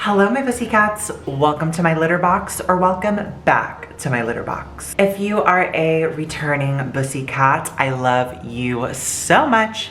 Hello my pussycats, welcome to my litter box, or welcome back to my litter box. If you are a returning pussycat, I love you so much.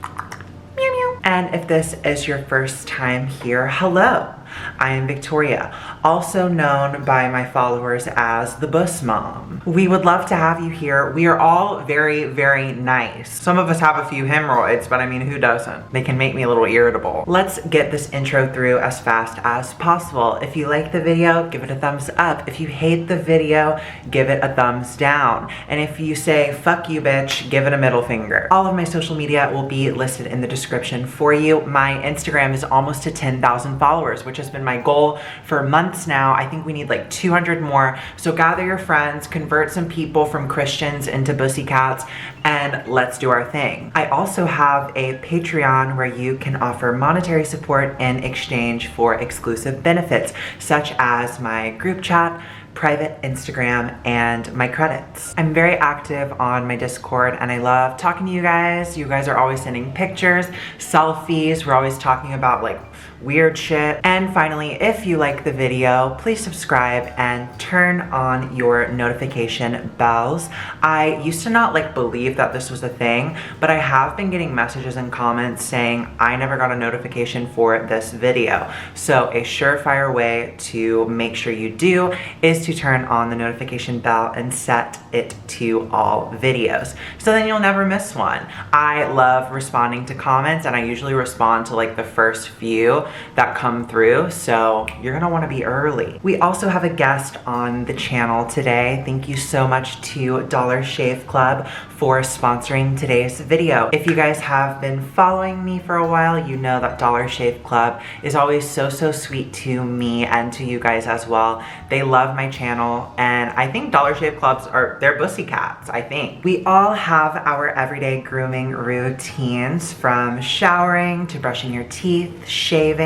Meow meow. And if this is your first time here, hello. I am Victoria, also known by my followers as the Bus Mom. We would love to have you here. We are all very, very nice. Some of us have a few hemorrhoids, but I mean, who doesn't? They can make me a little irritable. Let's get this intro through as fast as possible. If you like the video, give it a thumbs up. If you hate the video, give it a thumbs down. And if you say, fuck you bitch, give it a middle finger. All of my social media will be listed in the description for you. My Instagram is almost to 10,000 followers, which has been my goal for months now. I think we need like 200 more. So gather your friends, convert some people from Christians into pussycats, and let's do our thing. I also have a Patreon where you can offer monetary support in exchange for exclusive benefits, such as my group chat, private Instagram, and my credits. I'm very active on my Discord and I love talking to you guys. You guys are always sending pictures, selfies. We're always talking about like weird shit. And finally, if you like the video, please subscribe and turn on your notification bells. I used to not like believe that this was a thing, but I have been getting messages and comments saying I never got a notification for this video. So a surefire way to make sure you do is to turn on the notification bell and set it to all videos. So then you'll never miss one. I love responding to comments and I usually respond to like the first few that come through, so you're gonna wanna be early. We also have a guest on the channel today. Thank you so much to Dollar Shave Club for sponsoring today's video. If you guys have been following me for a while, you know that Dollar Shave Club is always so sweet to me and to you guys as well. They love my channel and I think Dollar Shave Clubs they're pussycats, I think. We all have our everyday grooming routines, from showering to brushing your teeth, shaving.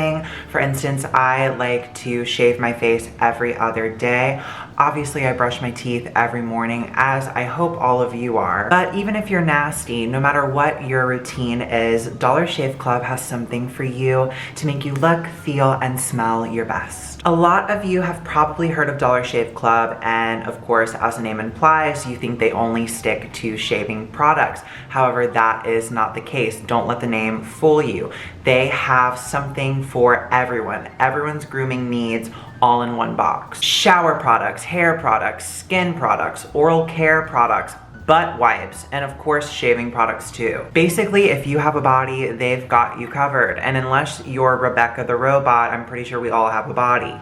For instance, I like to shave my face every other day. Obviously, I brush my teeth every morning, as I hope all of you are. But even if you're nasty, no matter what your routine is, Dollar Shave Club has something for you to make you look, feel, and smell your best. A lot of you have probably heard of Dollar Shave Club, and of course, as the name implies, you think they only stick to shaving products. However, that is not the case. Don't let the name fool you. They have something for everyone. Everyone's grooming needs all in one box. Shower products, hair products, skin products, oral care products, butt wipes, and of course shaving products too. Basically, if you have a body, they've got you covered. And unless you're Rebecca the robot, I'm pretty sure we all have a body.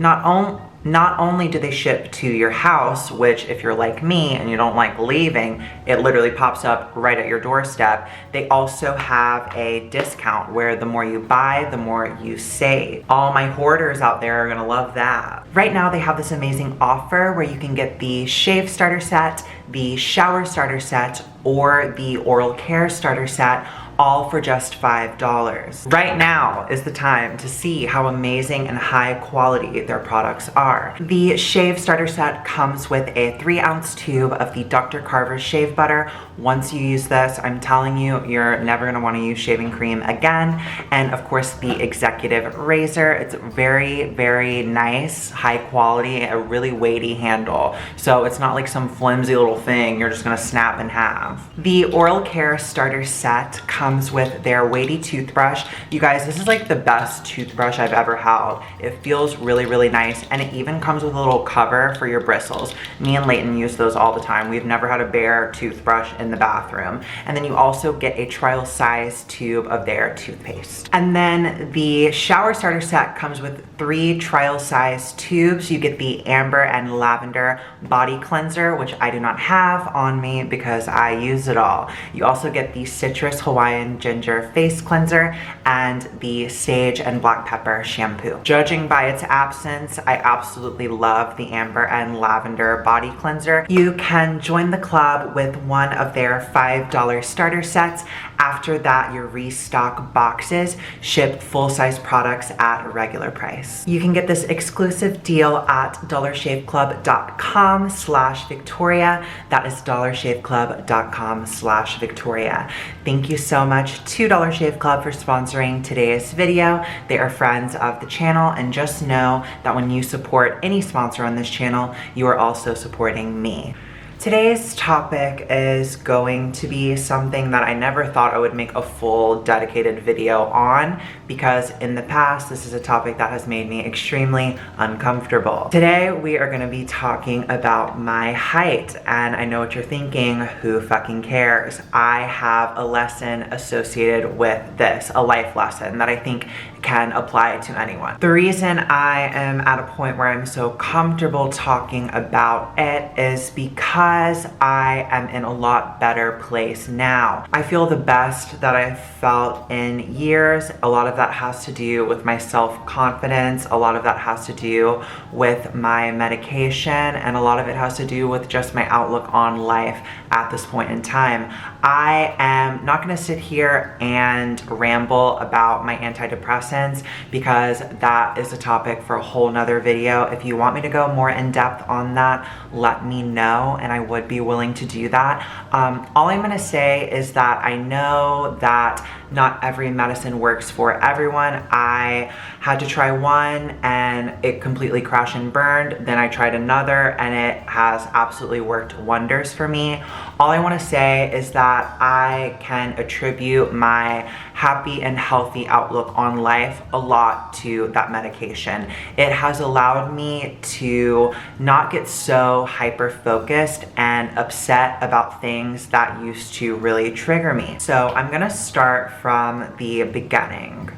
Not only do they ship to your house, which if you're like me and you don't like leaving, it literally pops up right at your doorstep, they also have a discount where the more you buy, the more you save. All my hoarders out there are gonna love that. Right now they have this amazing offer where you can get the shave starter set, the shower starter set, or the oral care starter set, all for just $5. Right now is the time to see how amazing and high quality their products are. The shave starter set comes with a 3-ounce tube of the Dr. Carver's shave butter. Once you use this, I'm telling you, you're never gonna wanna use shaving cream again. And of course, the executive razor. It's very, very nice, high quality, a really weighty handle. So it's not like some flimsy little thing you're just gonna snap in half. The oral care starter set comes with their weighty toothbrush. You guys, this is like the best toothbrush I've ever held. It feels really, really nice, and it even comes with a little cover for your bristles. Me and Leighton use those all the time. We've never had a bare toothbrush in the bathroom. And then you also get a trial size tube of their toothpaste. And then the shower starter set comes with 3 trial size tubes. You get the amber and lavender body cleanser, which I do not have on me because I use it all. You also get the citrus Hawaiian ginger face cleanser and the sage and black pepper shampoo. Judging by its absence, I absolutely love the amber and lavender body cleanser. You can join the club with one of their $5 starter sets. After that, your restock boxes ship full-size products at a regular price. You can get this exclusive deal at dollarshaveclub.com/Victoria. That is dollarshaveclub.com/Victoria. Thank you so so much to Dollar Shave Club for sponsoring today's video. They are friends of the channel, and just know that when you support any sponsor on this channel, you are also supporting me. Today's topic is going to be something that I never thought I would make a full dedicated video on, because in the past this is a topic that has made me extremely uncomfortable. Today we are going to be talking about my height, and I know what you're thinking, who fucking cares? I have a lesson associated with this, a life lesson that I think can apply to anyone. The reason I am at a point where I'm so comfortable talking about it is because I am in a lot better place now. I feel the best that I've felt in years. A lot of that has to do with my self-confidence. A lot of that has to do with my medication, and a lot of it has to do with just my outlook on life at this point in time. I am not gonna sit here and ramble about my antidepressants, because that is a topic for a whole nother video. If you want me to go more in depth on that, let me know, and I would be willing to do that. All I'm gonna say is that I know that not every medicine works for everyone. I had to try one and it completely crashed and burned. Then I tried another and it has absolutely worked wonders for me. All I want to say is that I can attribute my happy and healthy outlook on life a lot to that medication. It has allowed me to not get so hyper-focused and upset about things that used to really trigger me. So I'm gonna start from the beginning.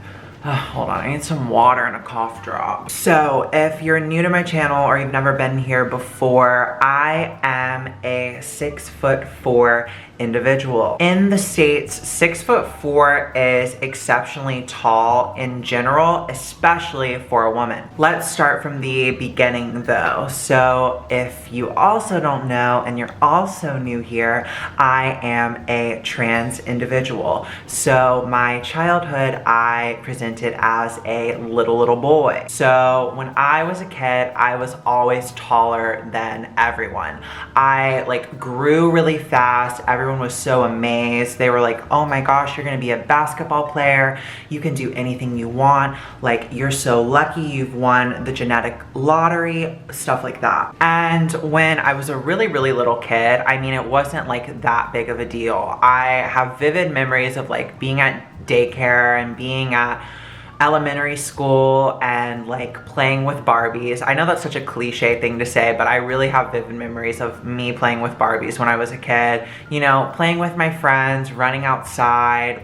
Hold on, I need some water and a cough drop. So if you're new to my channel or you've never been here before, I am a 6'4" individual. In the States, 6'4" is exceptionally tall in general, especially for a woman. Let's start from the beginning though. So if you also don't know and you're also new here, I am a trans individual. So my childhood, I presented as a little boy. So when I was a kid, I was always taller than everyone. I grew really fast. Everyone was so amazed. They were like, oh my gosh, you're gonna be a basketball player. You can do anything you want. Like, you're so lucky you've won the genetic lottery, stuff like that. And when I was a really little kid, I mean, it wasn't like that big of a deal. I have vivid memories of being at daycare and being at elementary school and playing with Barbies. I know that's such a cliche thing to say, but I really have vivid memories of me playing with Barbies when I was a kid. You know, playing with my friends, running outside,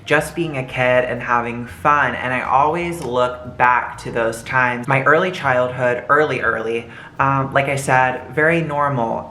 just being a kid and having fun. And I always look back to those times. My early childhood, early, like I said, very normal.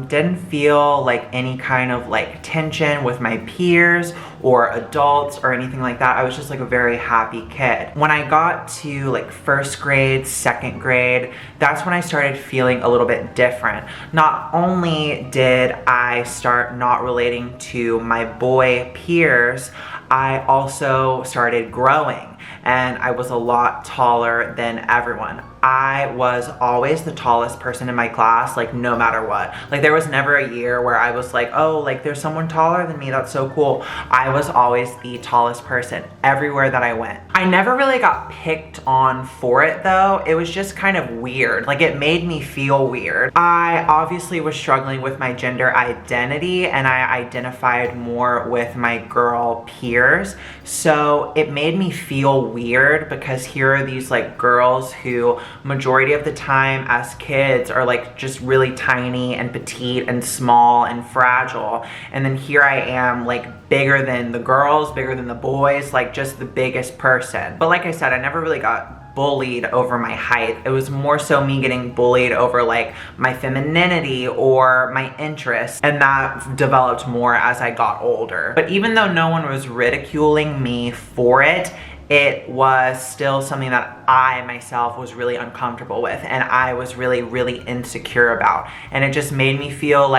Didn't feel any kind of tension with my peers or adults or anything like that. I was just a very happy kid. When I got to first grade, second grade, that's when I started feeling a little bit different. Not only did I start not relating to my boy peers, I also started growing, and I was a lot taller than everyone. I was always the tallest person in my class, no matter what. There was never a year where I was oh, there's someone taller than me, that's so cool. I was always the tallest person everywhere that I went. I never really got picked on for it though. It was just kind of weird. It made me feel weird. I obviously was struggling with my gender identity, and I identified more with my girl peers. So it made me feel weird, because here are these girls who majority of the time as kids are just really tiny and petite and small and fragile, and then here I am bigger than the girls, bigger than the boys, just the biggest person. But like I said, I never really got bullied over my height. It was more so me getting bullied over my femininity or my interests, and that developed more as I got older. But even though no one was ridiculing me for it, it was still something that I myself was really uncomfortable with, and I was really insecure about. And it just made me feel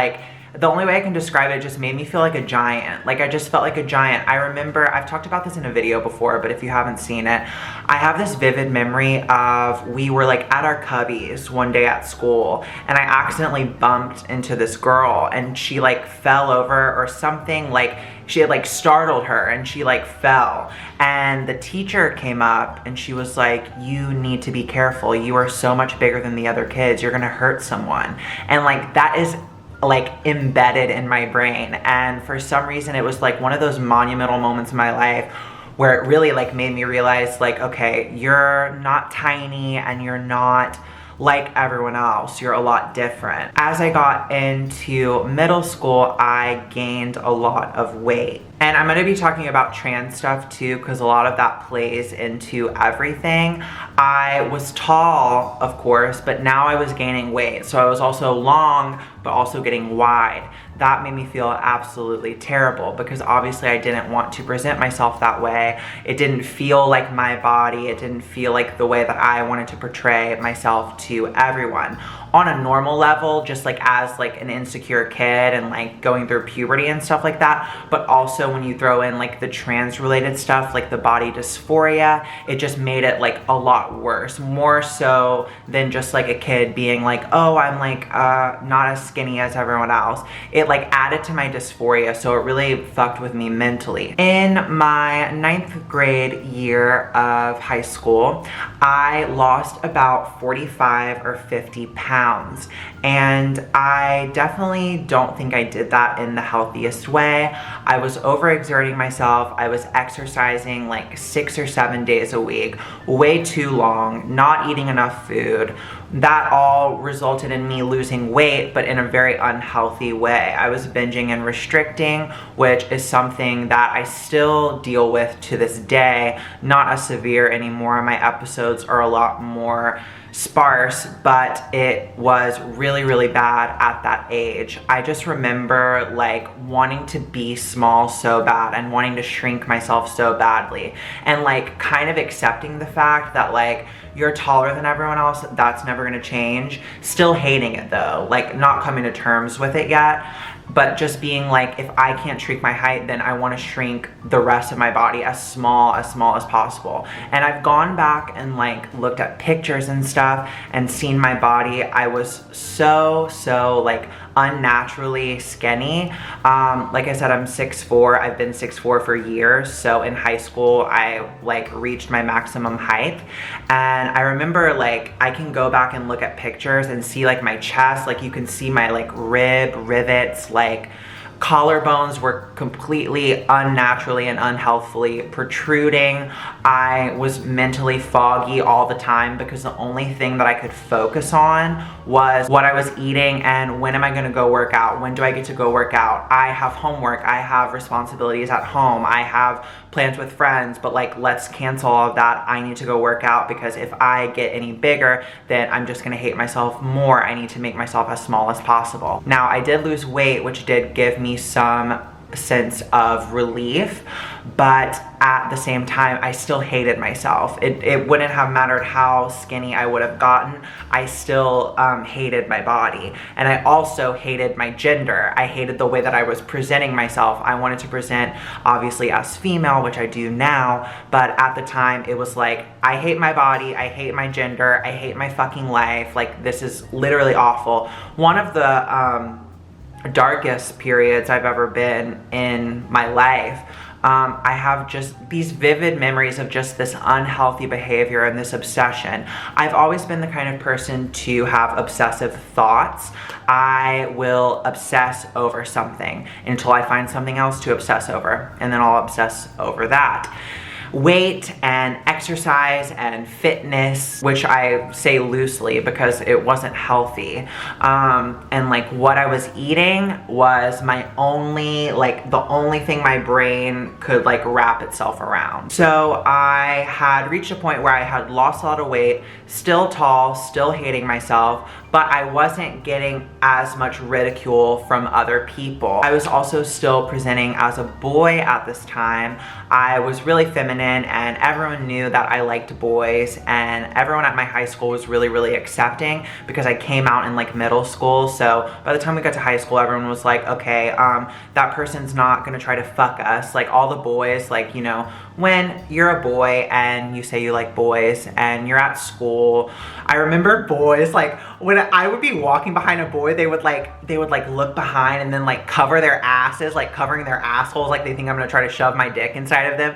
the only way I can describe it, just made me feel like a giant. Like I just felt like a giant. I remember, I've talked about this in a video before, but if you haven't seen it, I have this vivid memory of we were like at our cubbies one day at school and I accidentally bumped into this girl and she like fell over or something, like she had like startled her and she like fell, and the teacher came up and she was like, you need to be careful, you are so much bigger than the other kids, you're gonna hurt someone. And like that is like embedded in my brain, and for some reason it was like one of those monumental moments in my life where it really like made me realize like, okay, you're not tiny and you're not like everyone else, you're a lot different. As I got into middle school, I gained a lot of weight. And I'm gonna be talking about trans stuff too, because a lot of that plays into everything. I was tall, of course, but now I was gaining weight. So I was also long, but also getting wide. That made me feel absolutely terrible because obviously I didn't want to present myself that way. It didn't feel like my body. It didn't feel like the way that I wanted to portray myself to everyone. On a normal level, just like as like an insecure kid and like going through puberty and stuff like that, but also when you throw in like the trans related stuff, like the body dysphoria, it just made it like a lot worse, more so than just like a kid being like, oh, I'm like not as skinny as everyone else. It like added to my dysphoria, so it really fucked with me mentally. In my 9th grade year of high school, I lost about 45 or 50 pounds. And I definitely don't think I did that in the healthiest way. I was overexerting myself. I was exercising like 6 or 7 days a week, way too long, not eating enough food. That all resulted in me losing weight, but in a very unhealthy way. I was binging and restricting, which is something that I still deal with to this day. Not as severe anymore. My episodes are a lot more sparse, but it was really, really bad at that age. I just remember like wanting to be small so bad and wanting to shrink myself so badly, and like kind of accepting the fact that like you're taller than everyone else, that's never gonna change. Still hating it though, like not coming to terms with it yet. But just being like, if I can't shrink my height, then I want to shrink the rest of my body as small as possible. And I've gone back and like looked at pictures and stuff and seen my body. I was so like unnaturally skinny. Like I said, I'm 6'4". I've been 6'4" for years. So in high school, I like reached my maximum height. And I remember like, I can go back and look at pictures and see like my chest, like you can see my like rivets, like collarbones were completely unnaturally and unhealthily protruding. I was mentally foggy all the time because the only thing that I could focus on was what I was eating and when am I gonna go work out? When do I get to go work out? I have homework, I have responsibilities at home, I have plans with friends, but like let's cancel all of that. I need to go work out because if I get any bigger, then I'm just gonna hate myself more. I need to make myself as small as possible. Now I did lose weight, which did give me some sense of relief, but at the same time I still hated myself. It wouldn't have mattered how skinny I would have gotten. I still hated my body, and I also hated my gender. I hated the way that I was presenting myself. I wanted to present obviously as female, which I do now, but at the time it was like, I hate my body, I hate my gender, I hate my fucking life, like this is literally awful. One of the darkest periods I've ever been in my life. I have just these vivid memories of just this unhealthy behavior and this obsession. I've always been the kind of person to have obsessive thoughts. I will obsess over something until I find something else to obsess over, and then I'll obsess over that. Weight and exercise and fitness, which I say loosely because it wasn't healthy, and like what I was eating was my only, like the only thing my brain could like wrap itself around. So I had reached a point where I had lost a lot of weight, still tall, still hating myself, but I wasn't getting as much ridicule from other people. I was also still presenting as a boy at this time. I was really feminine and everyone knew that I liked boys, and everyone at my high school was really, really accepting because I came out in like middle school. So by the time we got to high school, everyone was like, okay, that person's not gonna try to fuck us. Like all the boys, like, you know, when you're a boy and you say you like boys and you're at school, I remember boys, like when I would be walking behind a boy, they would like look behind and then like cover their asses, like covering their assholes, like they think I'm gonna try to shove my dick inside of them.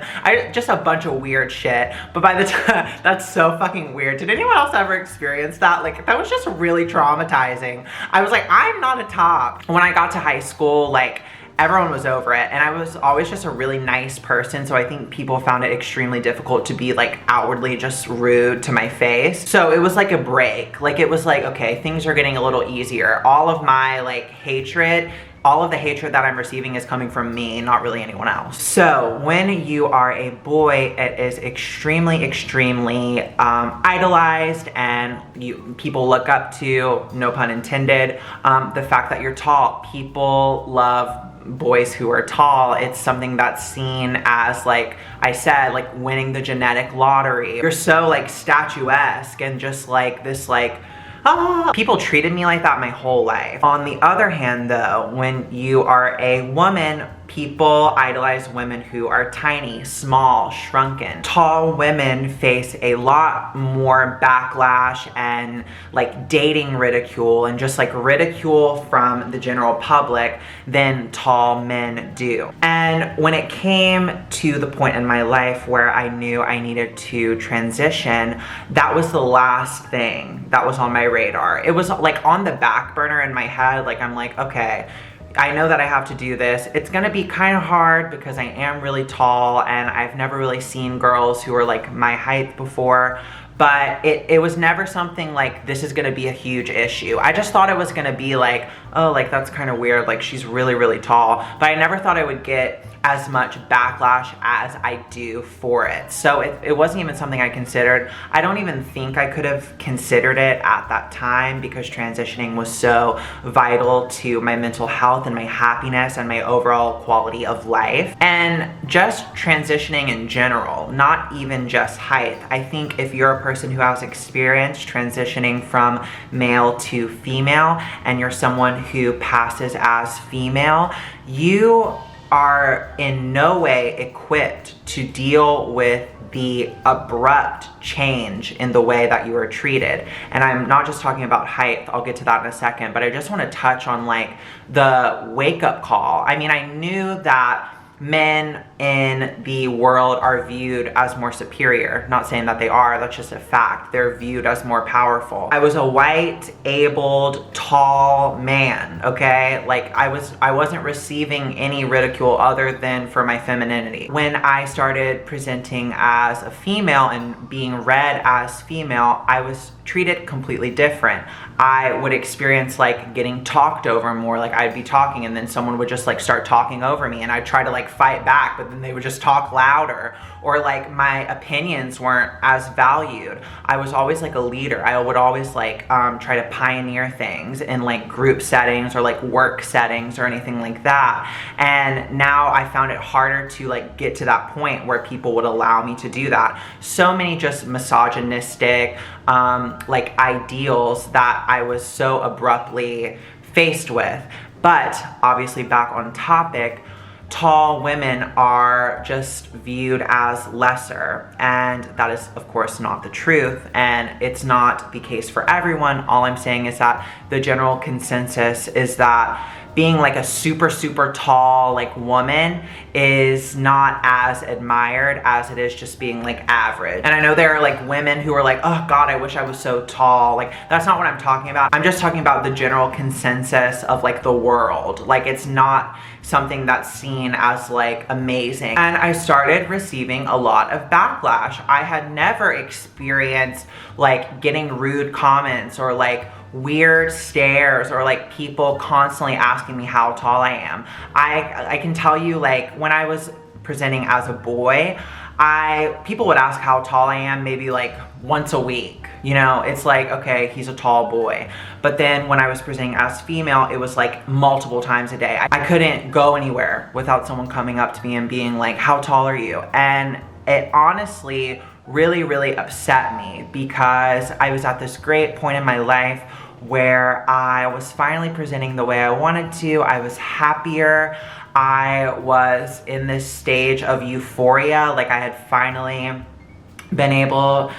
Just a bunch of weird shit. But by the time, that's so fucking weird. Did anyone else ever experience that? Like that was just really traumatizing. I was like, I'm not a top. When I got to high school, like everyone was over it, and I was always just a really nice person, so I think people found it extremely difficult to be like outwardly just rude to my face. So it was like a break. Like it was like, okay, things are getting a little easier. All of my like hatred, all of the hatred that I'm receiving is coming from me, not really anyone else. So when you are a boy, it is extremely, extremely idolized, and people look up to, no pun intended, the fact that you're tall. People love boys who are tall. It's something that's seen as, like I said, like winning the genetic lottery. You're so like statuesque and just like this like, people treated me like that my whole life. On the other hand though, when you are a woman, people idolize women who are tiny, small, shrunken. Tall women face a lot more backlash and like dating ridicule and just like ridicule from the general public than tall men do. And when it came to the point in my life where I knew I needed to transition, that was the last thing that was on my radar. It was like on the back burner in my head. Like I'm like, okay, I know that I have to do this. It's gonna be kind of hard because I am really tall and I've never really seen girls who are like my height before, but it was never something like this is gonna be a huge issue. I just thought it was gonna be like, oh, like that's kind of weird, like she's really, really tall, but I never thought I would get as much backlash as I do for it. So it wasn't even something I considered. I don't even think I could have considered it at that time because transitioning was so vital to my mental health and my happiness and my overall quality of life. And just transitioning in general, not even just height. I think if you're a person who has experience transitioning from male to female and you're someone who passes as female, you are in no way equipped to deal with the abrupt change in the way that you are treated. And I'm not just talking about height, I'll get to that in a second, but I just want to touch on like the wake-up call. I mean, I knew that men in the world are viewed as more superior. Not saying that they are, that's just a fact. They're viewed as more powerful. I was a white, abled, tall man, okay? Like I wasn't receiving any ridicule other than for my femininity. When I started presenting as a female and being read as female, I was treated completely different. I would experience like getting talked over more. Like I'd be talking and then someone would just like start talking over me and I'd try to like fight back, but then they would just talk louder, or like my opinions weren't as valued. I was always like a leader. I would always like try to pioneer things in like group settings or like work settings or anything like that. And now I found it harder to like get to that point where people would allow me to do that. So many just misogynistic like ideals that I was so abruptly faced with. But obviously back on topic, tall women are just viewed as lesser, and that is of course not the truth, and it's not the case for everyone. All I'm saying is that the general consensus is that being like a super, super tall like woman is not as admired as it is just being like average. And I know there are like women who are like, oh God, I wish I was so tall. Like that's not what I'm talking about. I'm just talking about the general consensus of like the world. Like it's not something that's seen as like amazing. And I started receiving a lot of backlash. I had never experienced like getting rude comments or like weird stares or like people constantly asking me how tall I am. I can tell you, like when I was presenting as a boy, people would ask how tall I am maybe like once a week. You know, it's like, okay, he's a tall boy. But then when I was presenting as female, it was like multiple times a day. I couldn't go anywhere without someone coming up to me and being like, how tall are you? And it honestly really, really upset me, because I was at this great point in my life where I was finally presenting the way I wanted to. I was happier. I was in this stage of euphoria, like I had finally been able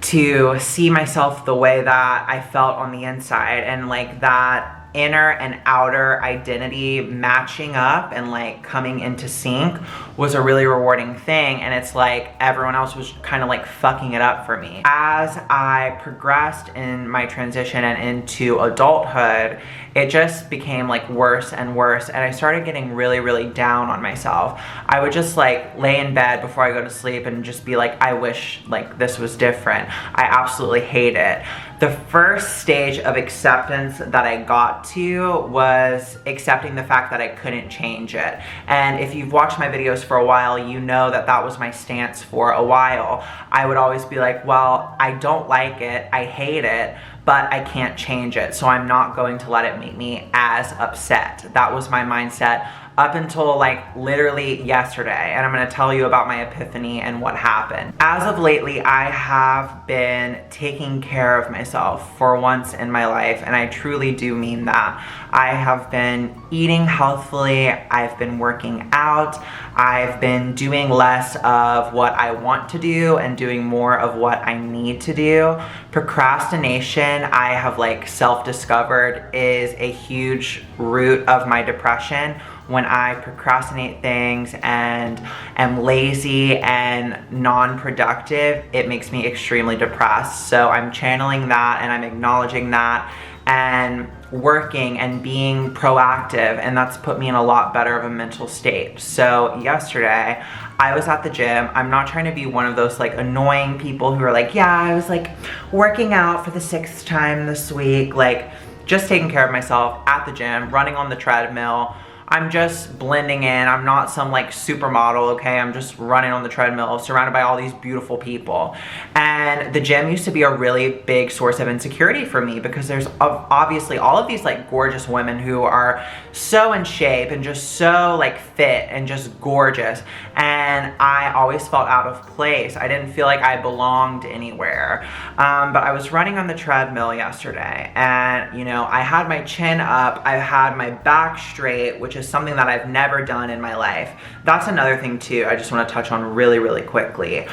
to see myself the way that I felt on the inside, and like that inner and outer identity matching up and like coming into sync was a really rewarding thing. And it's like everyone else was kind of like fucking it up for me. As I progressed in my transition and into adulthood, it just became like worse and worse, and I started getting really, really down on myself. I would just like lay in bed before I go to sleep and just be like, I wish like this was different. I absolutely hate it. The first stage of acceptance that I got to was accepting the fact that I couldn't change it. And if you've watched my videos for a while, you know that that was my stance for a while. I would always be like, well, I don't like it, I hate it, but I can't change it, so I'm not going to let it make me as upset. That was my mindset up until like literally yesterday, and I'm gonna tell you about my epiphany and what happened. As of lately, I have been taking care of myself for once in my life, and I truly do mean that. I have been eating healthfully, I've been working out, I've been doing less of what I want to do and doing more of what I need to do. Procrastination, I have like self-discovered, is a huge root of my depression. When I procrastinate things and am lazy and non-productive, it makes me extremely depressed. So I'm channeling that, and I'm acknowledging that, and working and being proactive, and that's put me in a lot better of a mental state. So yesterday, I was at the gym. I'm not trying to be one of those like annoying people who are like, yeah, I was like working out for the 6th time this week, like just taking care of myself at the gym, running on the treadmill. I'm just blending in. I'm not some like supermodel, okay? I'm just running on the treadmill surrounded by all these beautiful people. And the gym used to be a really big source of insecurity for me, because there's obviously all of these like gorgeous women who are so in shape and just so like fit and just gorgeous. And I always felt out of place. I didn't feel like I belonged anywhere. But I was running on the treadmill yesterday, and you know, I had my chin up, I had my back straight, which is something that I've never done in my life. That's another thing too, I just want to touch on really, really quickly.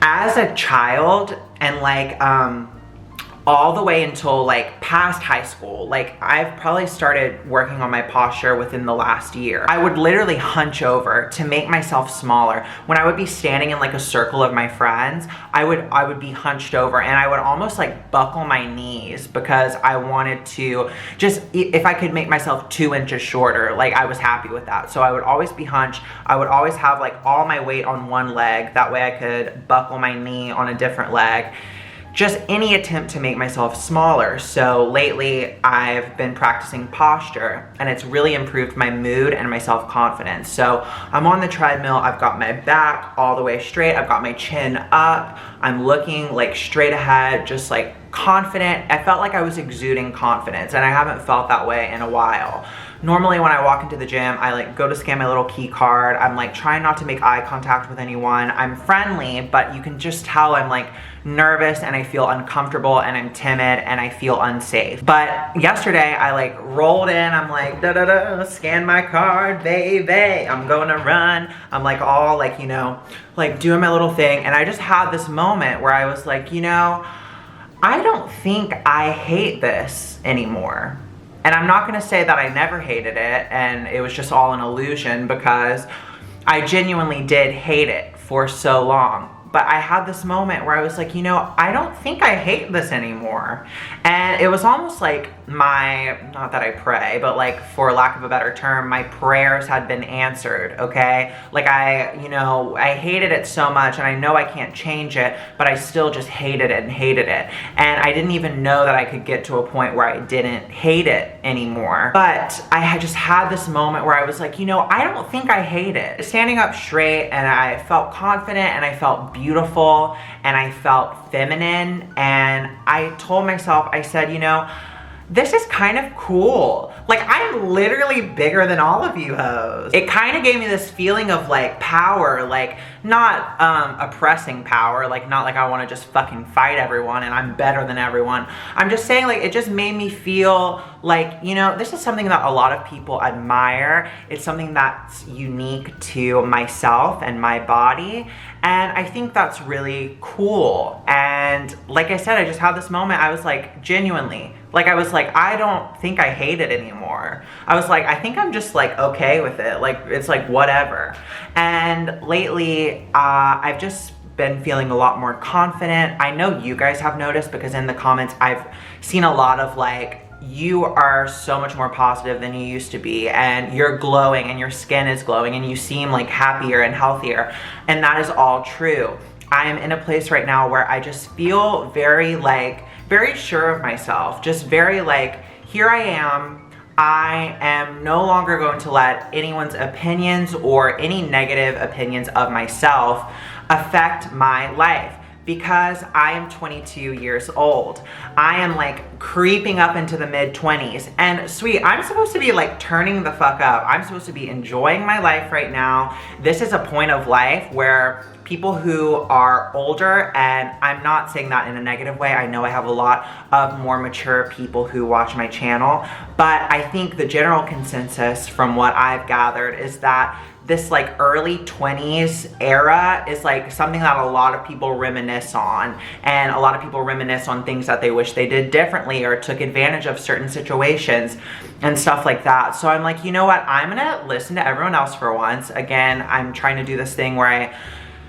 As a child, and like all the way until like past high school, like I've probably started working on my posture within the last year. I would literally hunch over to make myself smaller. When I would be standing in like a circle of my friends, I would be hunched over, and I would almost like buckle my knees, because I wanted to just, if I could make myself 2 inches shorter, like I was happy with that. So I would always be hunched. I would always have like all my weight on one leg. That way I could buckle my knee on a different leg. Just any attempt to make myself smaller. So lately I've been practicing posture, and it's really improved my mood and my self-confidence. So I'm on the treadmill, I've got my back all the way straight, I've got my chin up, I'm looking like straight ahead, just like confident. I felt like I was exuding confidence, and I haven't felt that way in a while. Normally when I walk into the gym, I like go to scan my little key card. I'm like trying not to make eye contact with anyone. I'm friendly, but you can just tell I'm like nervous, and I feel uncomfortable, and I'm timid, and I feel unsafe. But yesterday I like rolled in, I'm like scan my card, baby, I'm gonna run. I'm like all like, you know, like doing my little thing, and I just had this moment where I was like, you know, I don't think I hate this anymore. And I'm not gonna say that I never hated it and it was just all an illusion, because I genuinely did hate it for so long. But I had this moment where I was like, you know, I don't think I hate this anymore. And it was almost like my, not that I pray, but like for lack of a better term, my prayers had been answered, okay? Like you know, I hated it so much, and I know I can't change it, but I still just hated it and hated it. And I didn't even know that I could get to a point where I didn't hate it anymore. But I had just had this moment where I was like, you know, I don't think I hate it. Standing up straight, and I felt confident, and I felt beautiful. beautiful and I felt feminine. And I told myself, I said, you know, this is kind of cool. Like, I'm literally bigger than all of you hoes. It kind of gave me this feeling of like power, like not oppressing power, like not like I want to just fucking fight everyone and I'm better than everyone. I'm just saying, like, it just made me feel like, you know, this is something that a lot of people admire. It's something that's unique to myself and my body. And I think that's really cool. And like I said, I just had this moment. I was like, genuinely, like, I was like, I don't think I hate it anymore. I was like, I think I'm just like okay with it. Like, it's like whatever. And lately, I've just been feeling a lot more confident. I know you guys have noticed because in the comments, I've seen a lot of like, you are so much more positive than you used to be, and you're glowing and your skin is glowing and you seem like happier and healthier. And that is all true. I am in a place right now where I just feel very sure of myself. Just very like, here I am. I am no longer going to let anyone's opinions or any negative opinions of myself affect my life. Because I am 22 years old. I am like creeping up into the mid-20s. And sweet, I'm supposed to be like turning the fuck up. I'm supposed to be enjoying my life right now. This is a point of life where people who are older, and I'm not saying that in a negative way. I know I have a lot of more mature people who watch my channel, but I think the general consensus from what I've gathered is that this like early 20s era is like something that a lot of people reminisce on, and a lot of people reminisce on things that they wish they did differently or took advantage of certain situations and stuff like that. So I'm like, you know what, I'm gonna listen to everyone else for once. Again, I'm trying to do this thing where I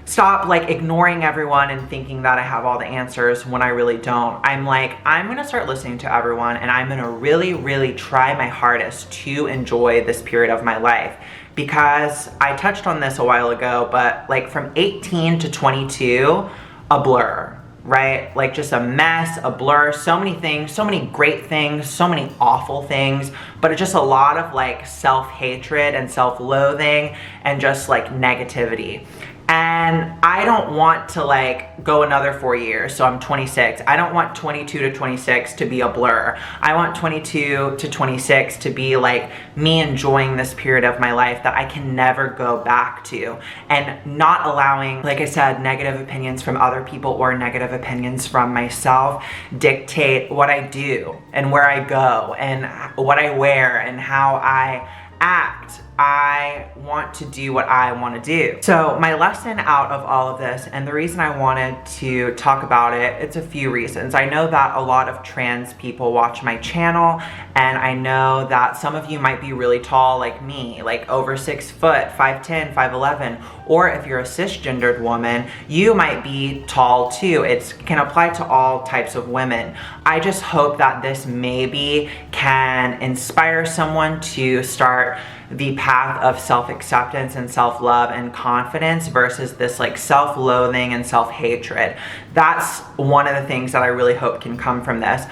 stop like ignoring everyone and thinking that I have all the answers when I really don't. I'm like, I'm gonna start listening to everyone, and I'm gonna really try my hardest to enjoy this period of my life. Because I touched on this a while ago, but like from 18 to 22, a blur, right? Like just a mess, a blur, so many things, so many great things, so many awful things, but it's just a lot of like self-hatred and self-loathing and just like negativity. And I don't want to like go another 4 years, so I'm 26. I don't want 22 to 26 to be a blur. I want 22 to 26 to be like me enjoying this period of my life that I can never go back to, and not allowing, like I said, negative opinions from other people or negative opinions from myself dictate what I do and where I go and what I wear and how I act. I want to do what I want to do. So my lesson out of all of this, and the reason I wanted to talk about it, it's a few reasons. I know that a lot of trans people watch my channel, and I know that some of you might be really tall like me, like over 6 foot, 5'10", 5'11", or if you're a cisgendered woman, you might be tall too. It can apply to all types of women. I just hope that this maybe can inspire someone to start the path of self-acceptance and self-love and confidence versus this like self-loathing and self-hatred. That's one of the things that I really hope can come from this.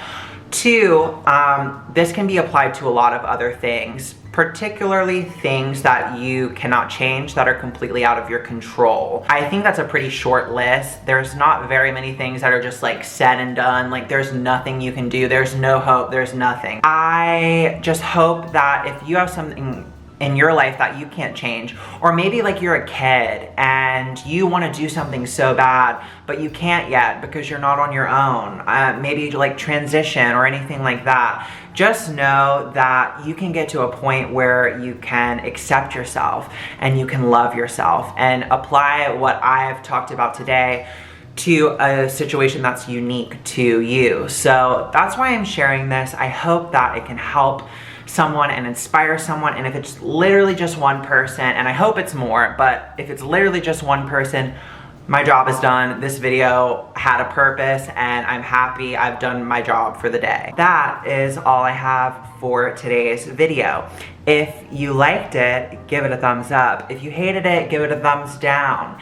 Two, this can be applied to a lot of other things, particularly things that you cannot change, that are completely out of your control. I think that's a pretty short list. There's not very many things that are just like said and done. Like there's nothing you can do. There's no hope. There's nothing. I just hope that if you have something in your life that you can't change, or maybe like you're a kid and you want to do something so bad but you can't yet because you're not on your own, maybe like transition or anything like that, just know that you can get to a point where you can accept yourself and you can love yourself and apply what I've talked about today to a situation that's unique to you. So that's why I'm sharing this. I hope that it can help someone and inspire someone, and if it's literally just one person, and I hope it's more, but if it's literally just one person, my job is done. This video had a purpose and I'm happy I've done my job for the day. That is all I have for today's video. If you liked it, give it a thumbs up. If you hated it, give it a thumbs down.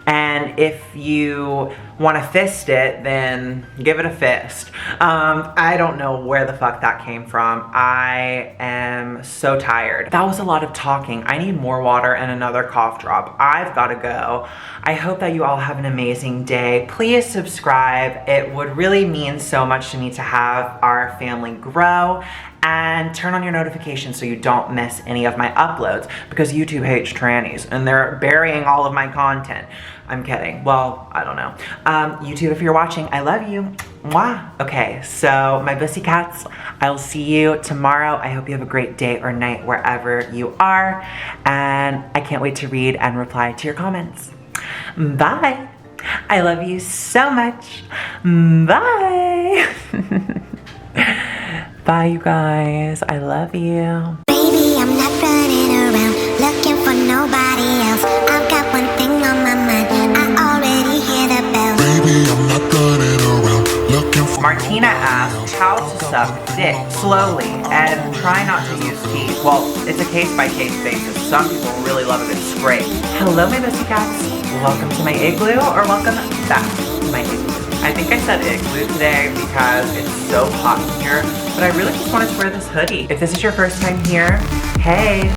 And if you want to fist it, then give it a fist. I don't know where the fuck that came from. I am so tired. That was a lot of talking. I need more water and another cough drop. I've got to go. I hope that you all have an amazing day. Please subscribe. It would really mean so much to me to have our family grow. And turn on your notifications so you don't miss any of my uploads, because YouTube hates trannies and they're burying all of my content. I'm kidding. Well, I don't know. YouTube, if you're watching, I love you. Mwah. Okay, so my pussycats, I'll see you tomorrow. I hope you have a great day or night wherever you are. And I can't wait to read and reply to your comments. Bye. I love you so much. Bye. Bye, you guys. I love you. Baby, I'm not running around looking for nobody else. I've got one thing on my mind. I already hear the bell. Baby, I'm not running around looking for Martina asked how to suck dick slowly and try not to use teeth. Well, it's a case-by-case basis. Some people really love a good scrape. Hello, my pussycats. Welcome to my igloo, or welcome back to my igloo. I think I said igloo today because it's so hot in here, but I really just wanted to wear this hoodie. If this is your first time here, hey.